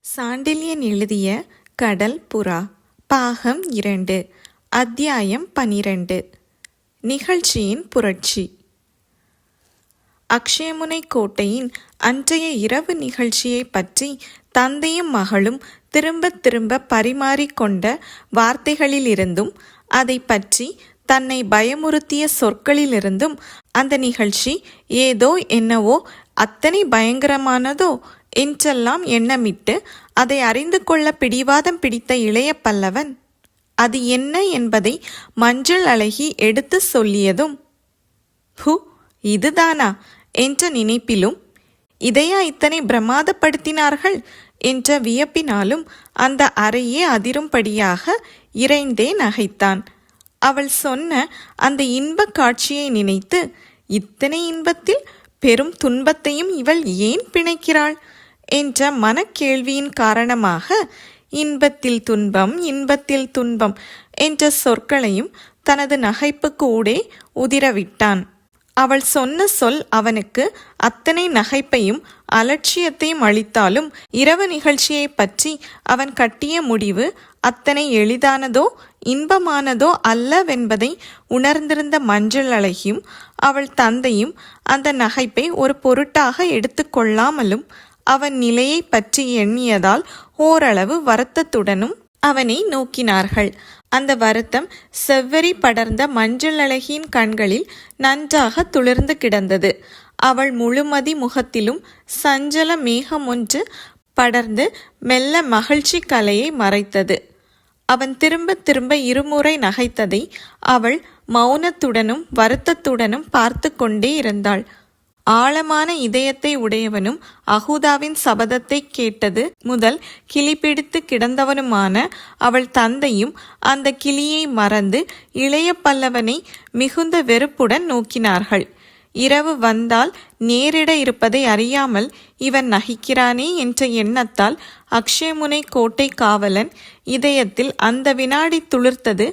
சாண்டில்யன் எழுதிய கடல் புறா பாகம் 2 அத்தியாயம் 12 நிகழ்ச்சியின் புரட்சி. அக்ஷயமுனை கோட்டையின் அன்றைய இரவு நிகழ்ச்சியை பற்றி தந்தையும் மகளும் திரும்ப திரும்ப பரிமாறிக்கொண்ட வார்த்தைகளிலிருந்தும் அதை பற்றி தன்னை பயமுறுத்திய சொற்களிலிருந்தும் அந்த நிகழ்ச்சி ஏதோ என்னவோ அத்தனை பயங்கரமானதோ என்றெல்லாம் எண்ணமிட்டு அதை அறிந்து கொள்ள பிடிவாதம் பிடித்த இளைய பல்லவன் அது என்ன என்பதை மஞ்சள் அழகி எடுத்து சொல்லியதும் ஹூ, இதுதானா என்ற நினைப்பிலும் இதையா இத்தனை பிரமாதப்படுத்தினார்கள் என்ற வியப்பினாலும் அந்த அறையே அதிரும்படியாக இறைந்தே நகைத்தான். அவள் சொன்ன அந்த இன்பக் காட்சியை நினைத்து இத்தனை இன்பத்தில் பெரும் துன்பத்தையும் இவள் ஏன் பிணைக்கிறாள் என்ற மனக்கேள்வியின் காரணமாக இன்பத்தில் துன்பம் இன்பத்தில் துன்பம் என்ற சொற்களையும் தனது நகைப்புக்கு ஊடே உதிரவிட்டான். அவள் சொன்ன சொல் அவனுக்கு அத்தனை நகைப்பையும் அலட்சியத்தையும் அளித்தாலும் இரவு நிகழ்ச்சியை பற்றி அவன் கட்டிய முடிவு அத்தனை எளிதானதோ இன்பமானதோ அல்லவென்பதை உணர்ந்திருந்த மஞ்சள் அழகியும் அவள் தந்தையும் அந்த நகைப்பை ஒரு பொருட்டாக எடுத்துக்கொள்ளாமலும் அவன் நிலையை பற்றி எண்ணியதால் ஓரளவு வருத்தத்துடனும் அவனை நோக்கினார்கள். அந்த வருத்தம் செவ்வரி படர்ந்த மஞ்சள் அழகியின் கண்களில் நன்றாக துளிர்ந்து கிடந்தது. அவள் முழுமதி முகத்திலும் சஞ்சல மேகம் ஒன்று படர்ந்து மெல்ல மகிழ்ச்சி கலையை மறைத்தது. அவன் திரும்ப திரும்ப இருமுறை நகைத்ததை அவள் மௌனத்துடனும் வருத்தத்துடனும் பார்த்து கொண்டே இருந்தாள். ஆழமான இதயத்தை உடையவனும் அகுதாவின் சபதத்தை கேட்டது முதல் கிளிபிடித்து கிடந்தவனுமான அவள் தந்தையும் அந்த கிளியை மறந்து இளைய பல்லவனை மிகுந்த வெறுப்புடன் நோக்கினார்கள். இரவு வந்தால் நேரிட இருப்பதை அறியாமல் இவன் நகைக்கிறானே என்ற எண்ணத்தால் அக்ஷயமுனை கோட்டை காவலன் இதயத்தில் அந்த வினாடி துளிர்த்தது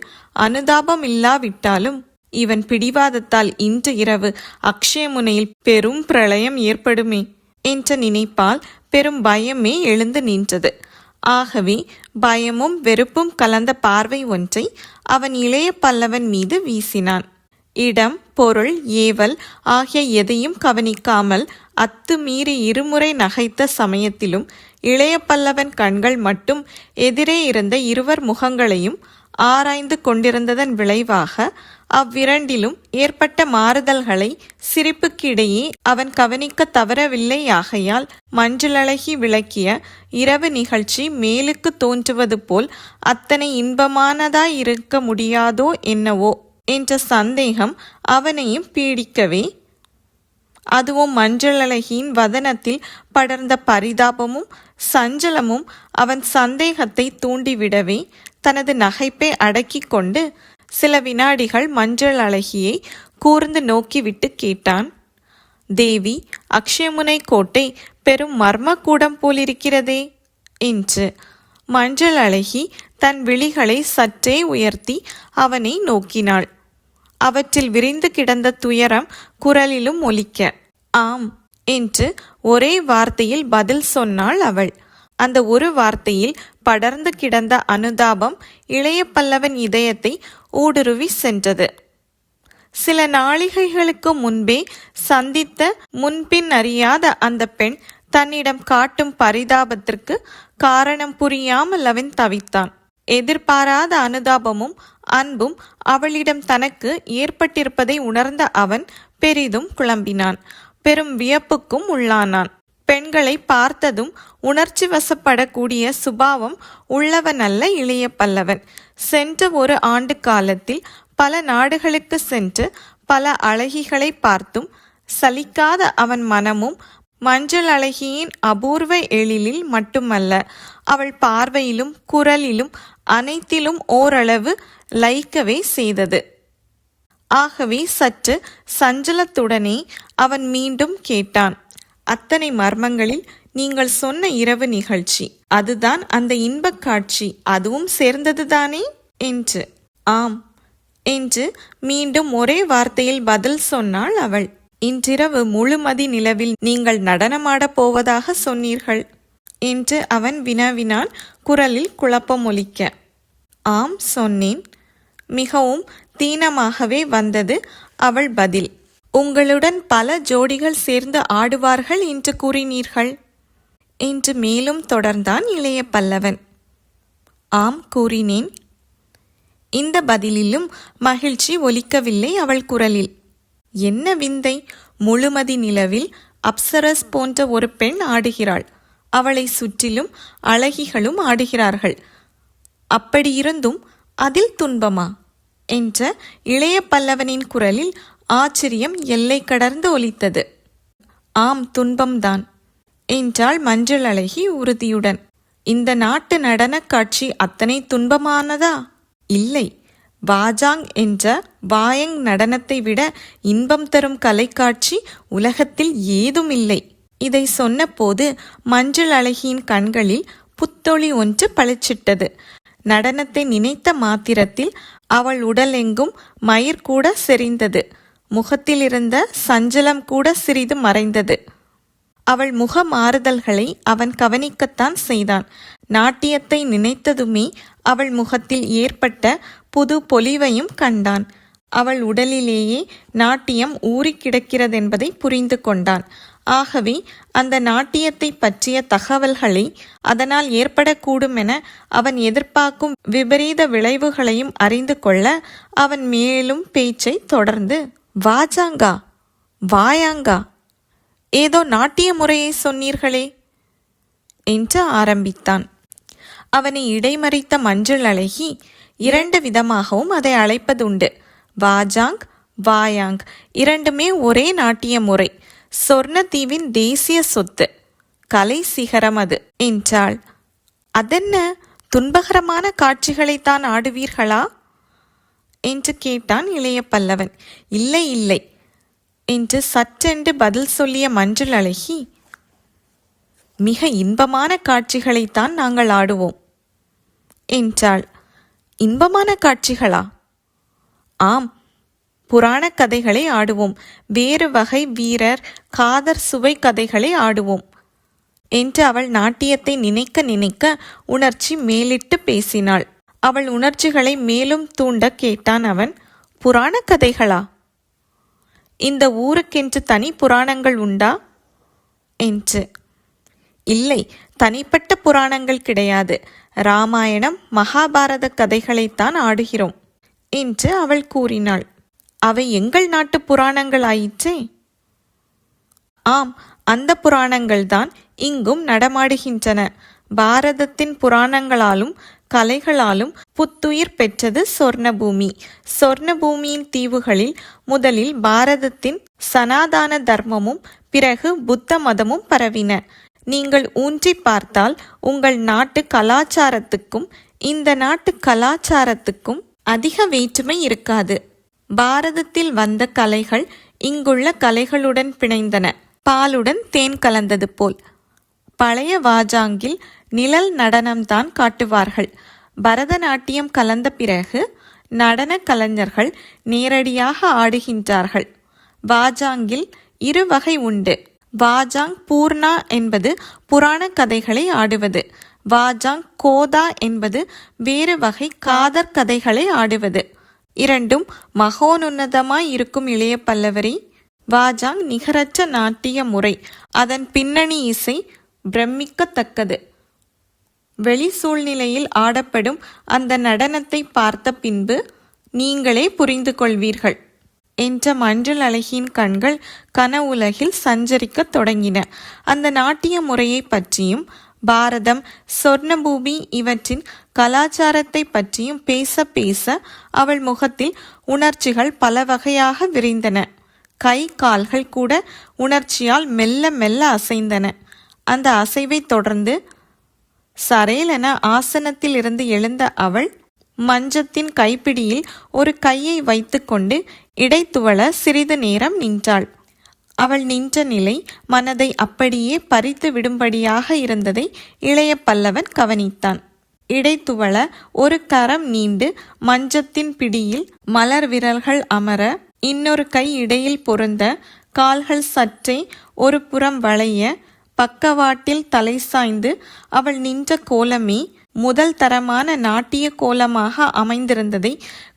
அனுதாபம் இல்லாவிட்டாலும் இவன் பிடிவாதத்தால் இன்று இரவு அக்ஷயமுனையில் பெரும் பிரளயம் ஏற்படுமே என்ற நினைப்பால் பெரும் பயமே எழுந்து நின்றது. ஆகவே பயமும் வெறுப்பும் கலந்த பார்வை ஒன்றை அவன் இளைய பல்லவன் மீது வீசினான். இடம் பொருள் ஏவல் ஆகிய எதையும் கவனிக்காமல் அத்துமீறி இருமுறை நகைத்த சமயத்திலும் இளைய பல்லவன் கண்கள் மட்டும் எதிரே இருந்த இருவர் முகங்களையும் ஆராய்ந்து கொண்டிருந்ததன் விளைவாக அவ்விரண்டிலும் ஏற்பட்ட மாறுதல்களை சிரிப்புக்கிடையே அவன் கவனிக்க தவறவில்லையாகையால் மஞ்சளழகி விளக்கிய இரவு நிகழ்ச்சி மேலுக்கு தோன்றுவது போல் அத்தனை இன்பமானதாயிருக்க முடியாதோ என்னவோ என்ற சந்தேகம் அவனையும் பீடிக்கவே, அதுவும் மஞ்சளழகியின் வதனத்தில் படர்ந்த பரிதாபமும் சஞ்சலமும் அவன் சந்தேகத்தை தூண்டிவிடவே தனது நகைப்பை அடக்கி கொண்டு சில வினாடிகள் மஞ்சள் அழகியை கூர்ந்து நோக்கிவிட்டு கேட்டான். தேவி, அக்ஷயமுனை கோட்டை பெரும் மர்மக்கூடம் போலிருக்கிறதே என்று. மஞ்சள் அழகி தன் விழிகளை சற்றே உயர்த்தி அவனை நோக்கினாள். அவற்றில் விரிந்து கிடந்த துயரம் குரலிலும் ஒலிக்க, ஆம் என்று ஒரே வார்த்தையில் பதில் சொன்னாள் அவள். அந்த ஒரு வார்த்தையில் படர்ந்து கிடந்த அனுதாபம் இளைய பல்லவன் இதயத்தை ஊடுருவி சென்றது. சில நாளிகைகளுக்கு முன்பே சந்தித்த முன்பின் அறியாத அந்த பெண் தன்னிடம் காட்டும் பரிதாபத்திற்கு காரணம் புரியாமல் அவன் தவித்தான். எதிர்பாராத அனுதாபமும் அன்பும் அவளிடம் தனக்கு ஏற்பட்டிருப்பதை உணர்ந்த அவன் பெரிதும் குழம்பினான். பெரும் வியப்புக்கும் உள்ளானான். பெண்களை பார்த்ததும் உணர்ச்சி வசப்படக்கூடிய சுபாவம் உள்ளவனல்ல இளைய பல்லவன். சென்ற ஒரு ஆண்டு காலத்தில் பல நாடுகளுக்கு சென்று பல அழகிகளை பார்த்தும் சலிக்காத அவன் மனமும் மஞ்சள் அழகியின் அபூர்வ எழிலில் மட்டுமல்ல, அவள் பார்வையிலும் குரலிலும் அனைத்திலும் ஓரளவு லயிக்கவே செய்தது. ஆகவே சற்று சஞ்சலத்துடனே அவன் மீண்டும் கேட்டான், அத்தனை மர்மங்களில் நீங்கள் சொன்ன இரவு நிகழ்ச்சி, அதுதான் அந்த இன்பக் காட்சி, அதுவும் சேர்ந்ததுதானே என்று. ஆம் என்று மீண்டும் ஒரே வார்த்தையில் பதில் சொன்னாள் அவள். இன்றிரவு முழுமதி நிலவில் நீங்கள் நடனமாடப் போவதாக சொன்னீர்கள். என்று அவன் வினவினான், குரலில் குழப்பம் ஒலிக்க. ஆம் சொன்னேன். மிகவும் தீனமாகவே வந்தது அவள் பதில். உங்களுடன் பல ஜோடிகள் சேர்ந்து ஆடுவார்கள் என்று கூறினீர்கள் என்று மேலும் தொடர்ந்தான் இளைய பல்லவன். ஆம் கூறினேன். இந்த பதிலிலும் மகிழ்ச்சி ஒலிக்கவில்லை அவள் குரலில். என்ன விந்தை! முழுமதி நிலவில் அப்சரஸ் போன்ற ஒரு பெண் ஆடுகிறாள். அவளை சுற்றிலும் அழகிகளும் ஆடுகிறார்கள். அப்படியிருந்தும் அதில் துன்பமா என்ற இளைய பல்லவனின் குரலில் ஆச்சரியம் எல்லை கடந்து ஒலித்தது. ஆம், துன்பம்தான் என்றாள் மஞ்சள் அழகி உறுதியுடன். இந்த நாட்டு நடனக் காட்சி அத்தனை துன்பமானதா? இல்லை. வாஜாங் என்ற வாயங் நடனத்தை விட இன்பம் தரும் கலைக்காட்சி உலகத்தில் ஏதும் இல்லை. இதை சொன்னபோது மஞ்சள் அழகியின் கண்களில் புத்தொளி ஒன்று பளிச்சிட்டது. நடனத்தை நினைத்த மாத்திரத்தில் அவள் உடலெங்கும் மயிர் கூட செறிந்தது. முகத்திலிருந்த சஞ்சலம் கூட சிறிது மறைந்தது. அவள் முக மாறுதல்களை அவன் கவனிக்கத்தான் செய்தான். நாட்டியத்தை நினைத்ததுமே அவள் முகத்தில் ஏற்பட்ட புது பொலிவையும் கண்டான். அவள் உடலிலேயே நாட்டியம் ஊறி கிடக்கிறதென்பதை புரிந்து கொண்டான். ஆகவே அந்த நாட்டியத்தை பற்றிய தகவல்களை, அதனால் ஏற்படக்கூடுமென அவன் எதிர்பார்க்கும் விபரீத விளைவுகளையும் அறிந்து கொள்ள அவன் மேலும் பேச்சை தொடர்ந்து, வாஜாங்கா, வாயாங்கா, ஏதோ நாட்டிய முறையை சொன்னீர்களே என்று ஆரம்பித்தான். அவனை இடைமறித்த மஞ்சள் அழகி, 2 விதமாகவும் அதை அழைப்பதுண்டு. வாஜாங், வாயாங் இரண்டுமே ஒரே நாட்டிய முறை. சொர்ணத்தீவின் தேசிய சொத்து, கலை சிகரம் அது என்றாள். அதென்ன, துன்பகரமான காட்சிகளைத்தான் ஆடுவீர்களா என்று கேட்டான் இளைய பல்லவன். இல்லை இல்லை என்று சற்றென்று பதில் சொல்லிய மஞ்சள் அழகி, மிக இன்பமான காட்சிகளைத்தான் நாங்கள் ஆடுவோம் என்றாள். இன்பமான காட்சிகளா? ஆம், புராண கதைகளை ஆடுவோம். வேறு வகை வீரர் காதர் சுவை கதைகளை ஆடுவோம் என்று அவள் நாட்டியத்தை நினைக்க நினைக்க உணர்ச்சி மேலிட்டு பேசினாள். அவள் உணர்ச்சிகளை மேலும் தூண்ட கேட்டான் அவன். புராண கதைகளா? இந்த ஊருக்கென்று தனி புராணங்கள் உண்டா என்று. இல்லை, தனிப்பட்ட புராணங்கள் கிடையாது. ராமாயணம், மகாபாரத கதைகளைத்தான் ஆடுகிறோம் என்று அவள் கூறினாள். அவை எங்கள் நாட்டு புராணங்கள் ஆயிற்றே. ஆம், அந்த புராணங்கள்தான் இங்கும் நடமாடுகின்றன. பாரதத்தின் புராணங்களாலும் கலைகளாலும் புத்துயிர் பெற்றது சொர்ணபூமி. சொர்ணபூமியின் தீவுகளில் முதலில் பாரதத்தின் சனாதான தர்மமும் பிறகு புத்த மதமும் பரவின. நீங்கள் ஊன்றி பார்த்தால் உங்கள் நாட்டு கலாச்சாரத்துக்கும் இந்த நாட்டு கலாச்சாரத்துக்கும் அதிக வேற்றுமை இருக்காது. பாரதத்தில் வந்த கலைகள் இங்குள்ள கலைகளுடன் பிணைந்தன, பாலுடன் தேன் கலந்தது போல். பழைய வாஜாங்கில் நிழல் நடனம்தான் காட்டுவார்கள். பரதநாட்டியம் கலந்த பிறகு நடன கலைஞர்கள் நேரடியாக ஆடுகின்றார்கள். வாஜாங்கில் 2 வகை உண்டு. வாஜாங் பூர்ணா என்பது புராண கதைகளை ஆடுவது. வாஜாங் கோதா என்பது வேறு வகை காதர் கதைகளை ஆடுவது. இரண்டும் மகோனுன்னதமாய் இருக்கும் இளைய பல்லவரி. வாஜாங் நிகரற்ற நாட்டிய முறை. அதன் பின்னணி இசை பிரமிக்கத்தக்கது. வெளி சூழ்நிலையில் ஆடப்படும் அந்த நடனத்தை பார்த்த பின்பு நீங்களே புரிந்து கொள்வீர்கள் என்ற மஞ்சள் அழகியின் கண்கள் கனவுலகில் சஞ்சரிக்கத் தொடங்கின. அந்த நாட்டிய முறையை பற்றியும் பாரதம், சொர்ணபூமி இவற்றின் கலாச்சாரத்தை பற்றியும் பேச பேச அவள் முகத்தில் உணர்ச்சிகள் பல வகையாக விரிந்தன. கை கால்கள் கூட உணர்ச்சியால் மெல்ல மெல்ல அசைந்தன. அந்த அசைவை தொடர்ந்து சரேலென ஆசனத்தில் இருந்து எழுந்த அவள் மஞ்சத்தின் கைப்பிடியில் ஒரு கையை வைத்துக்கொண்டு இடைத்துவள சிறிது நேரம் நின்றாள். அவள் நின்ற நிலை மனதை அப்படியே பறித்து விடும்படியாக இருந்ததை இளைய பல்லவன் கவனித்தான். இடைத்துவள ஒரு கரம் நீண்டு மஞ்சத்தின் பிடியில் மலர் விரல்கள் அமர, இன்னொரு கை இடையில் பொருந்த, கால்கள் சற்றே ஒரு புறம் வளைய, பக்கவாட்டில் தலை சாய்ந்து அவள் நின்ற கோலமே முதல் தரமான நாட்டிய கோலமாக அமைந்திருந்ததை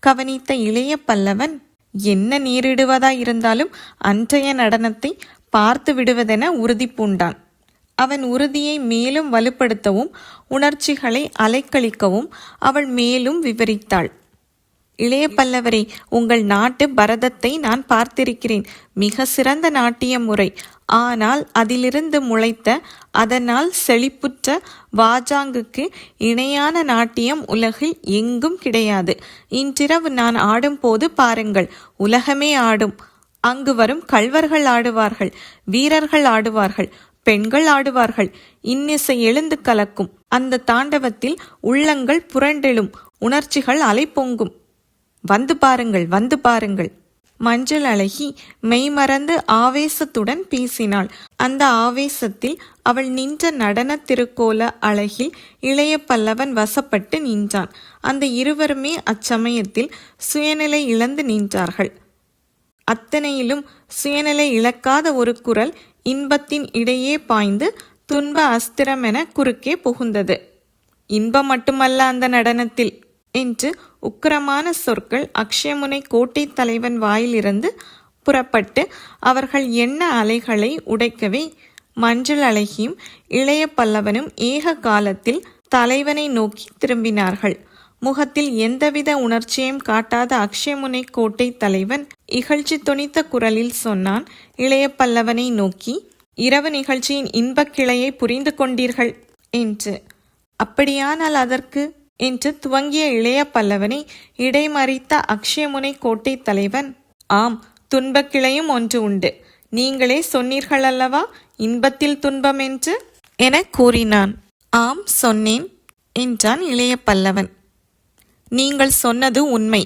கவனித்த இளைய பல்லவன், என்ன நேரிடுவதாயிருந்தாலும் அன்றைய நடனத்தை பார்த்து விடுவதென உறுதி பூண்டான். அவன் உறுதியை மேலும் வலுப்படுத்தவும் உணர்ச்சிகளை அலைக்கழிக்கவும் அவள் மேலும் விவரித்தாள். இளைய பல்லவரே, உங்கள் நாட்டு பரதத்தை நான் பார்த்திருக்கிறேன். மிக சிறந்த நாட்டிய முறை. ஆனால் அதிலிருந்து முளைத்த அதனால் செழிப்புற்ற வாஜாங்குக்கு இணையான நாட்டியம் உலகில் எங்கும் கிடையாது. இன்றிரவு நான் ஆடும்போது பாருங்கள், உலகமே ஆடும். அங்கு வரும் கள்வர்கள் ஆடுவார்கள், வீரர்கள் ஆடுவார்கள், பெண்கள் ஆடுவார்கள். இன்னிசை எழுந்து கலக்கும். அந்த தாண்டவத்தில் உள்ளங்கள் புரண்டெழும், உணர்ச்சிகள் அலை பொங்கும். வந்து பாருங்கள், வந்து பாருங்கள். மஞ்சள் அழகி மெய்மறந்து ஆவேசத்துடன் பேசினாள். அந்த ஆவேசத்தில் அவள் நின்ற நடன திருக்கோல அழகில் இளைய பல்லவன் வசப்பட்டு நின்றான். அந்த இருவருமே அச்சமயத்தில் சுயநிலை இழந்து நின்றார்கள். அத்தனையிலும் சுயநிலை இழக்காத ஒரு குரல் இன்பத்தின் இடையே பாய்ந்து துன்ப அஸ்திரமென குறுக்கே புகுந்தது. இன்பம் மட்டுமல்ல அந்த நடனத்தில் என்று உக்கிரமான சொற்கள் அக்ஷயமுனை கோட்டை தலைவன் வாயிலிருந்து புறப்பட்டு அவர்கள் எண்ண அலைகளை உடைக்கவே மஞ்சள் அழகியும் இளைய பல்லவனும் ஏக காலத்தில் தலைவனை நோக்கி திரும்பினார்கள். முகத்தில் எந்தவித உணர்ச்சியும் காட்டாத அக்ஷயமுனை கோட்டை தலைவன் இகழ்ச்சி தொனித்த குரலில் சொன்னான் இளைய பல்லவனை நோக்கி, இரவு நிகழ்ச்சியின் இன்பக் கிளையை புரிந்து கொண்டீர்கள் என்று. அப்படியானால் அதற்கு என்று துவங்கிய இளைய பல்லவனை இடைமறித்த அக்ஷயமுனை கோட்டை தலைவன், ஆம், துன்பக் கிளையும் ஒன்று உண்டு. நீங்களே சொன்னீர்கள் அல்லவா இன்பத்தில் துன்பம் என்று என கூறினான். ஆம், சொன்னேன் என்றான் இளைய பல்லவன். நீங்கள் சொன்னது உண்மை.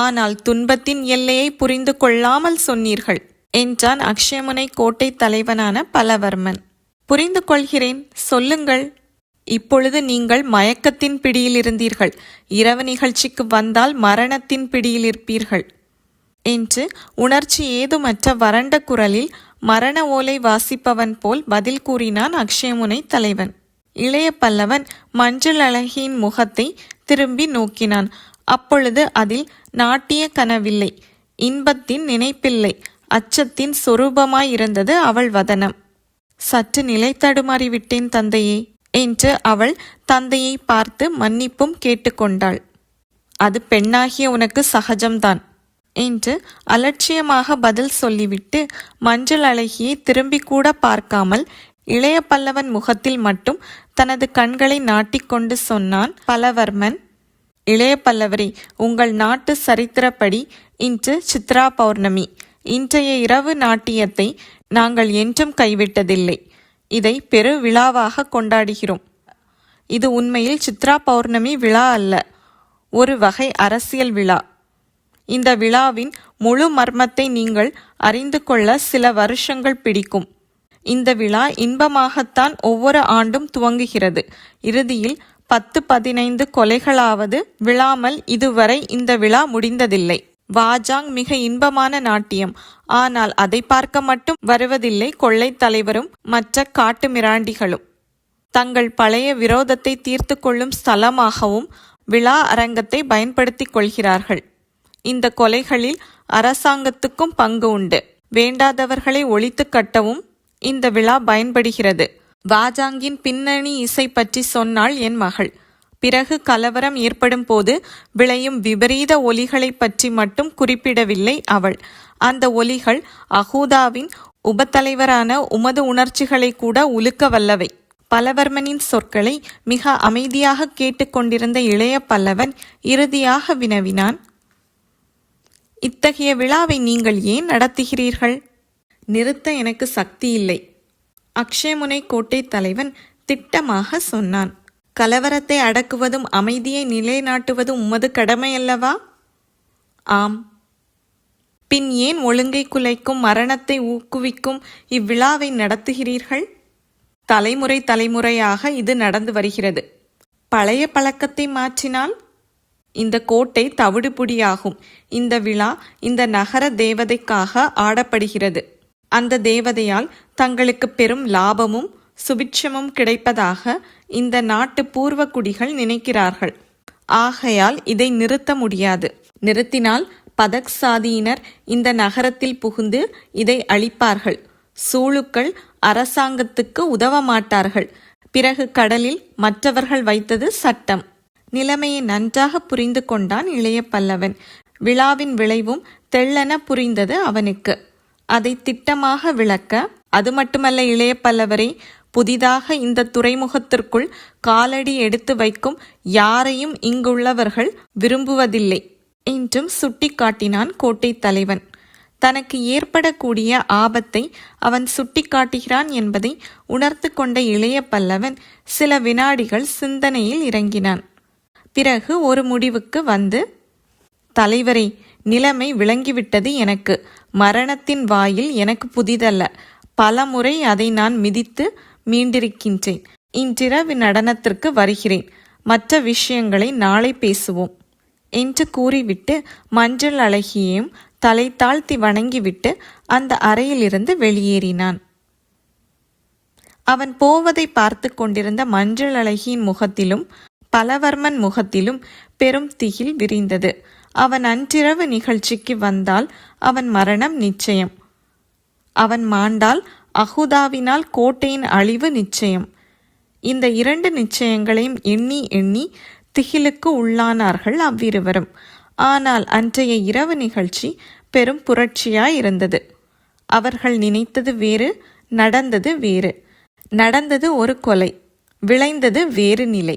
ஆனால் துன்பத்தின் எல்லையை புரிந்து கொள்ளாமல் சொன்னீர்கள் என்றான் அக்ஷயமுனை கோட்டை தலைவனான பலவர்மன். புரிந்து கொள்கிறேன், சொல்லுங்கள். இப்பொழுது நீங்கள் மயக்கத்தின் பிடியில் இருந்தீர்கள். இரவு நிகழ்ச்சிக்கு வந்தால் மரணத்தின் பிடியில் இருப்பீர்கள் என்று உணர்ச்சி ஏதுமற்ற வறண்ட குரலில் மரண ஓலை வாசிப்பவன் போல் பதில் கூறினான் அக்ஷயமுனை தலைவன். இளைய பல்லவன் மஞ்சள் அழகியின் முகத்தை திரும்பி நோக்கினான். அப்பொழுது அதில் நாட்டிய கனவில்லை, இன்பத்தின் நினைப்பில்லை, அச்சத்தின் சொரூபமாயிருந்தது அவள் வதனம். சற்று நிலை தடுமாறிவிட்டேன் தந்தையே என்று அவள் தந்தையை பார்த்து மன்னிப்பும் கேட்டுக்கொண்டாள். அது பெண்ணாகிய உனக்கு சகஜம்தான் என்று அலட்சியமாக பதில் சொல்லிவிட்டு மஞ்சள் அழகியை திரும்பி கூட பார்க்காமல் இளைய பல்லவன் முகத்தில் மட்டும் தனது கண்களை நாட்டிக்கொண்டு சொன்னான் பலவர்மன், இளைய பல்லவரே, உங்கள் நாட்டு சரித்திரப்படி இன்று சித்ரா பௌர்ணமி. இன்றைய இரவு நாட்டியத்தை நாங்கள் என்றும் கைவிட்டதில்லை. இதை பெரு விழாவாக கொண்டாடுகிறோம். இது உண்மையில் சித்ரா பௌர்ணமி விழா அல்ல, ஒரு வகை அரசியல் விழா. இந்த விழாவின் முழு மர்மத்தை நீங்கள் அறிந்து கொள்ள சில வருஷங்கள் பிடிக்கும். இந்த விழா இன்பமாகத்தான் ஒவ்வொரு ஆண்டும் துவங்குகிறது. இறுதியில் 10-15 கொலைகளாவது விழாமல் இதுவரை இந்த விழா முடிந்ததில்லை. வாஜாங் மிக இன்பமான நாட்டியம். ஆனால் அதை பார்க்க மட்டும் வருவதில்லை கொள்ளை தலைவரும் மற்ற காட்டு மிராண்டிகளும். தங்கள் பழைய விரோதத்தை தீர்த்து கொள்ளும் ஸ்தலமாகவும் விழா அரங்கத்தை பயன்படுத்திக் கொள்கிறார்கள். இந்த கொலைகளில் அரசாங்கத்துக்கும் பங்கு உண்டு. வேண்டாதவர்களை ஒழித்து கட்டவும் இந்த விழா பயன்படுகிறது. வாஜாங்கின் பின்னணி இசை பற்றி சொன்னாள் என் மகள். பிறகு கலவரம் ஏற்படும் போது விளையும் விபரீத ஒலிகளை பற்றி மட்டும் குறிப்பிடவில்லை அவள். அந்த ஒலிகள் அகூதாவின் உபத்தலைவரான உமது உணர்ச்சிகளை கூட உலுக்க வல்லவை. பலவர்மனின் சொற்களை மிக அமைதியாக கேட்டுக்கொண்டிருந்த இளைய பல்லவன் இறுதியாக வினவினான், இத்தகைய விழாவை நீங்கள் ஏன் நடத்துகிறீர்கள்? நிறுத்த எனக்கு சக்தி இல்லை. அக்ஷயமுனை கோட்டை தலைவன் திட்டமாக சொன்னான். கலவரத்தை அடக்குவதும் அமைதியை நிலைநாட்டுவதும் உமது கடமையல்லவா? ஆம். பின் ஏன் ஒழுங்கை குலைக்கும், மரணத்தை ஊக்குவிக்கும் இவ்விழாவை நடத்துகிறீர்கள்? தலைமுறையாக இது நடந்து வருகிறது. பழைய பழக்கத்தை மாற்றினால் இந்த கோட்டை தவிடுபுடியாகும். இந்த விழா இந்த நகர தேவதைக்காக ஆடப்படுகிறது. அந்த தேவதையால் தங்களுக்கு பெரும் லாபமும் சுபிட்சமும் கிடைப்பதாக இந்த நாட்டு பூர்வகுடிகள் நினைக்கிறார்கள். ஆகையால் இதை நிறுத்த முடியாது. நிறுத்தினால் பதக் சாதியினர் இந்த நகரத்தில் புகுந்து இதை அழிப்பார்கள். சூளுக்கள் அரசாங்கத்துக்கு உதவ மாட்டார்கள். பிறகு கடலில் மற்றவர்கள் வைத்தது சட்டம். நிலைமையை நன்றாக புரிந்து கொண்டான் இளைய பல்லவன். விழாவின் விளைவும் தெள்ளென புரிந்தது அவனுக்கு. அதை திட்டமாக விளக்க, அது மட்டுமல்ல இளைய பல்லவரை, புதிதாக இந்த துறைமுகத்திற்குள் காலடி எடுத்து வைக்கும் யாரையும் இங்குள்ளவர்கள் விரும்புவதில்லை என்றும் சுட்டிக்காட்டினான் கோட்டை தலைவன். தனக்கு ஏற்படக்கூடிய ஆபத்தை அவன் சுட்டிக்காட்டுகிறான் என்பதை உணர்த்து கொண்ட இளைய பல்லவன் சில வினாடிகள் சிந்தனையில் இறங்கினான். பிறகு ஒரு முடிவுக்கு வந்து, தலைவரை, நிலைமை விளங்கிவிட்டது எனக்கு. மரணத்தின் வாயில் எனக்கு புதிதல்ல. பலமுறை அதை நான் மிதித்து மீண்டிருக்கின்றேன். இன்றிரவு நடனத்திற்கு வருகிறேன். மற்ற விஷயங்களை நாளை பேசுவோம் என்று கூறிவிட்டு மஞ்சள் அழகியையும் தலை தாழ்த்தி வணங்கிவிட்டு அந்த அறையிலிருந்து வெளியேறினான். அவன் போவதை பார்த்து கொண்டிருந்த மஞ்சள் அழகியின் முகத்திலும் பலவர்மன் முகத்திலும் பெரும் திகில் விரிந்தது. அவன் அன்றிரவு நிகழ்ச்சிக்கு வந்தால் அவன் மரணம் நிச்சயம். அவன் மாண்டால் அகுதாவினால் கோட்டையின் அழிவு நிச்சயம். இந்த 2 நிச்சயங்களையும் எண்ணி எண்ணி திகிலுக்கு உள்ளானார்கள் அவ்விருவரும். ஆனால் அன்றைய இரவு நிகழ்ச்சி பெரும் புரட்சியாயிருந்தது. அவர்கள் நினைத்தது வேறு, நடந்தது வேறு. நடந்தது ஒரு கொலை, விளைந்தது வேறு நிலை.